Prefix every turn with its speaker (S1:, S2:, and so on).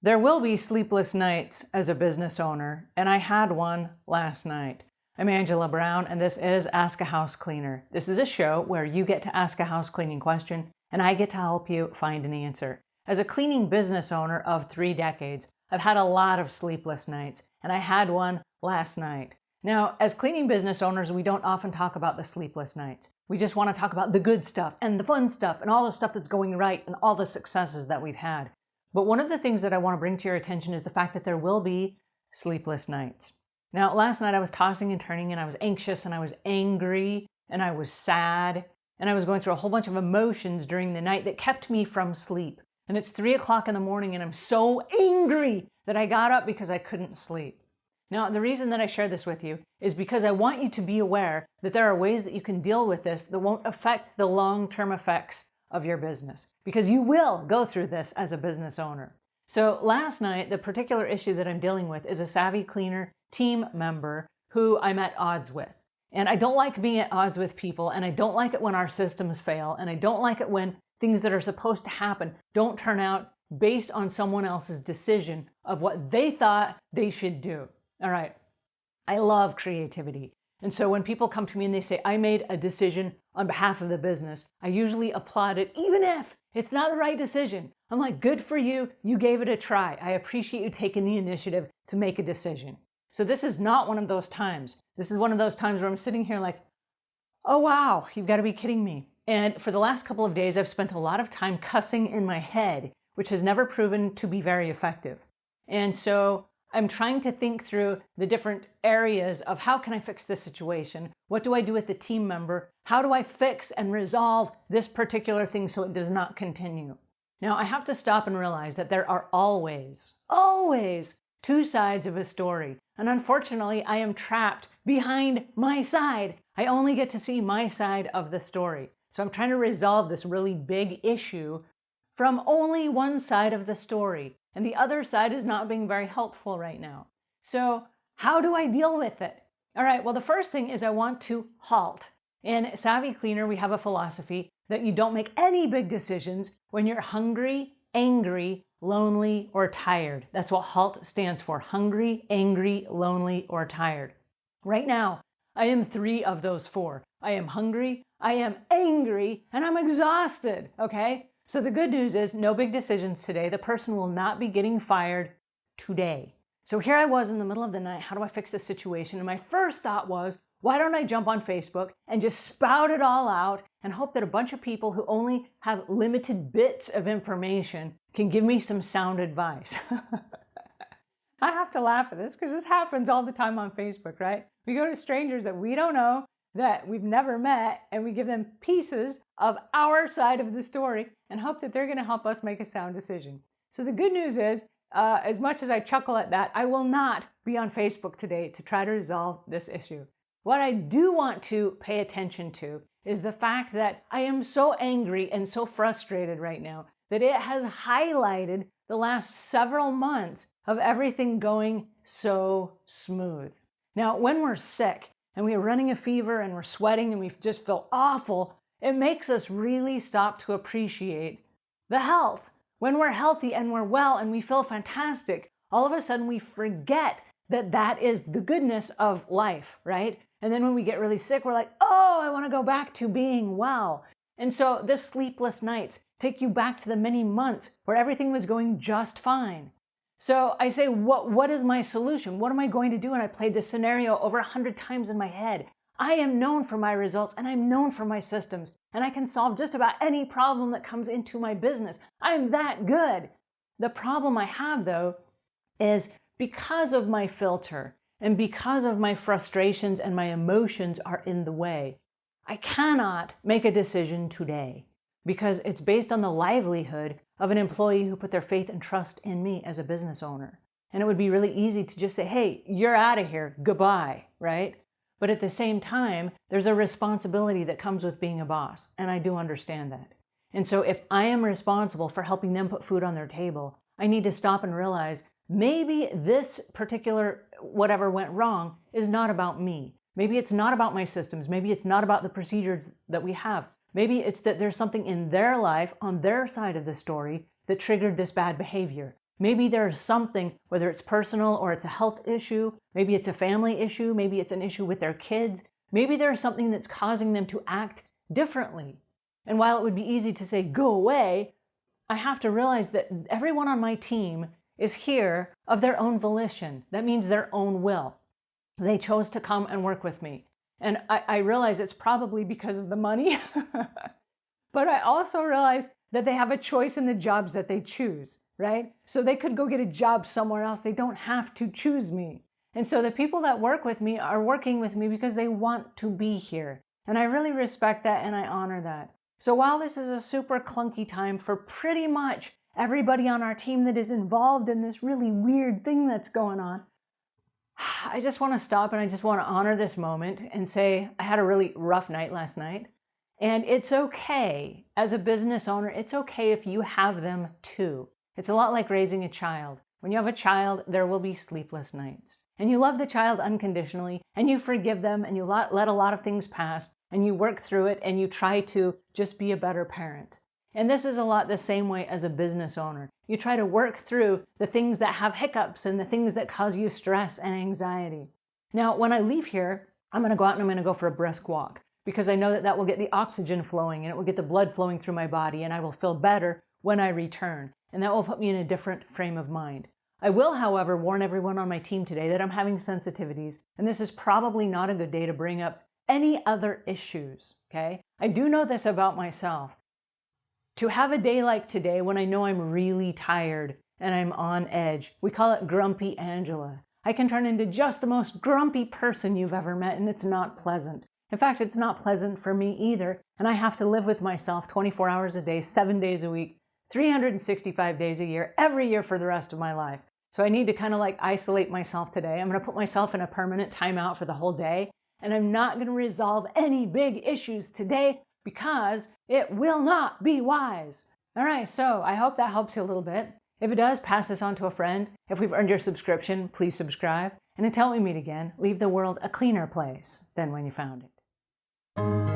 S1: There will be sleepless nights as a business owner, and I had one last night. I'm Angela Brown, and this is Ask a House Cleaner. This is a show where you get to ask a house cleaning question, and I get to help you find an answer. As a cleaning business owner of 3 decades, I've had a lot of sleepless nights, and I had one last night. Now, as cleaning business owners, we don't often talk about the sleepless nights. We just want to talk about the good stuff and the fun stuff and all the stuff that's going right and all the successes that we've had. But one of the things that I want to bring to your attention is the fact that there will be sleepless nights. Now, last night I was tossing and turning, and I was anxious, and I was angry, and I was sad, and I was going through a whole bunch of emotions during the night that kept me from sleep. And it's 3 o'clock in the morning, and I'm so angry that I got up because I couldn't sleep. Now, the reason that I share this with you is because I want you to be aware that there are ways that you can deal with this that won't affect the long-term effects of your business, because you will go through this as a business owner. So last night, the particular issue that I'm dealing with is a savvy cleaner team member who I'm at odds with. And I don't like being at odds with people, and I don't like it when our systems fail, and I don't like it when things that are supposed to happen don't turn out based on someone else's decision of what they thought they should do. All right, I love creativity. And so when people come to me and they say, I made a decision on behalf of the business, I usually applaud it, even if it's not the right decision. I'm like, good for you. You gave it a try. I appreciate you taking the initiative to make a decision. So this is not one of those times. This is one of those times where I'm sitting here like, oh, wow, you've got to be kidding me. And for the last couple of days, I've spent a lot of time cussing in my head, which has never proven to be very effective. And so I'm trying to think through the different areas of how can I fix this situation? What do I do with the team member? How do I fix and resolve this particular thing so it does not continue? Now, I have to stop and realize that there are always 2 sides of a story. And unfortunately, I am trapped behind my side. I only get to see my side of the story. So I'm trying to resolve this really big issue from only one side of the story. And the other side is not being very helpful right now. So how do I deal with it? All right, well, the first thing is I want to halt. In Savvy Cleaner, we have a philosophy that you don't make any big decisions when you're hungry, angry, lonely, or tired. That's what HALT stands for: hungry, angry, lonely, or tired. Right now, I am 3 of those 4. I am hungry, I am angry, and I'm exhausted, okay? So the good news is no big decisions today. The person will not be getting fired today. So here I was in the middle of the night. How do I fix this situation? And my first thought was, why don't I jump on Facebook and just spout it all out and hope that a bunch of people who only have limited bits of information can give me some sound advice. I have to laugh at this because this happens all the time on Facebook, right? We go to strangers that we don't know, that we've never met, and we give them pieces of our side of the story and hope that they're going to help us make a sound decision. So the good news is, as much as I chuckle at that, I will not be on Facebook today to try to resolve this issue. What I do want to pay attention to is the fact that I am so angry and so frustrated right now that it has highlighted the last several months of everything going so smooth. Now, when we're sick and we're running a fever and we're sweating and we just feel awful, it makes us really stop to appreciate the health. When we're healthy and we're well and we feel fantastic, all of a sudden we forget that that is the goodness of life, right? And then when we get really sick, we're like, oh, I want to go back to being well. And so the sleepless nights take you back to the many months where everything was going just fine. So I say, what is my solution? What am I going to do? And I played this scenario over 100 times in my head. I am known for my results, and I'm known for my systems, and I can solve just about any problem that comes into my business. I'm that good. The problem I have, though, is because of my filter and because of my frustrations and my emotions are in the way, I cannot make a decision today because it's based on the livelihood of an employee who put their faith and trust in me as a business owner. And it would be really easy to just say, hey, you're out of here, goodbye, right? But at the same time, there's a responsibility that comes with being a boss, and I do understand that. And so if I am responsible for helping them put food on their table, I need to stop and realize maybe this particular whatever went wrong is not about me. Maybe it's not about my systems. Maybe it's not about the procedures that we have. Maybe it's that there's something in their life on their side of the story that triggered this bad behavior. Maybe there's something, whether it's personal or it's a health issue, maybe it's a family issue, maybe it's an issue with their kids, maybe there's something that's causing them to act differently. And while it would be easy to say, go away, I have to realize that everyone on my team is here of their own volition. That means their own will. They chose to come and work with me. And I realize it's probably because of the money, but I also realize that they have a choice in the jobs that they choose, right? So they could go get a job somewhere else. They don't have to choose me. And so the people that work with me are working with me because they want to be here. And I really respect that and I honor that. So while this is a super clunky time for pretty much everybody on our team that is involved in this really weird thing that's going on, I just want to stop and I just want to honor this moment and say I had a really rough night last night. And it's okay, as a business owner, it's okay if you have them too. It's a lot like raising a child. When you have a child, there will be sleepless nights. And you love the child unconditionally, and you forgive them, and you let a lot of things pass, and you work through it, and you try to just be a better parent. And this is a lot the same way as a business owner. You try to work through the things that have hiccups and the things that cause you stress and anxiety. Now, when I leave here, I'm going to go out and I'm going to go for a brisk walk because I know that that will get the oxygen flowing and it will get the blood flowing through my body and I will feel better when I return. And that will put me in a different frame of mind. I will, however, warn everyone on my team today that I'm having sensitivities, and this is probably not a good day to bring up any other issues, okay? I do know this about myself. To have a day like today when I know I'm really tired and I'm on edge, we call it Grumpy Angela. I can turn into just the most grumpy person you've ever met, and it's not pleasant. In fact, it's not pleasant for me either, and I have to live with myself 24 hours a day, 7 days a week, 365 days a year, every year for the rest of my life. So I need to kind of like isolate myself today. I'm going to put myself in a permanent timeout for the whole day, and I'm not going to resolve any big issues today because it will not be wise. All right, so I hope that helps you a little bit. If it does, pass this on to a friend. If we've earned your subscription, please subscribe. And until we meet again, leave the world a cleaner place than when you found it.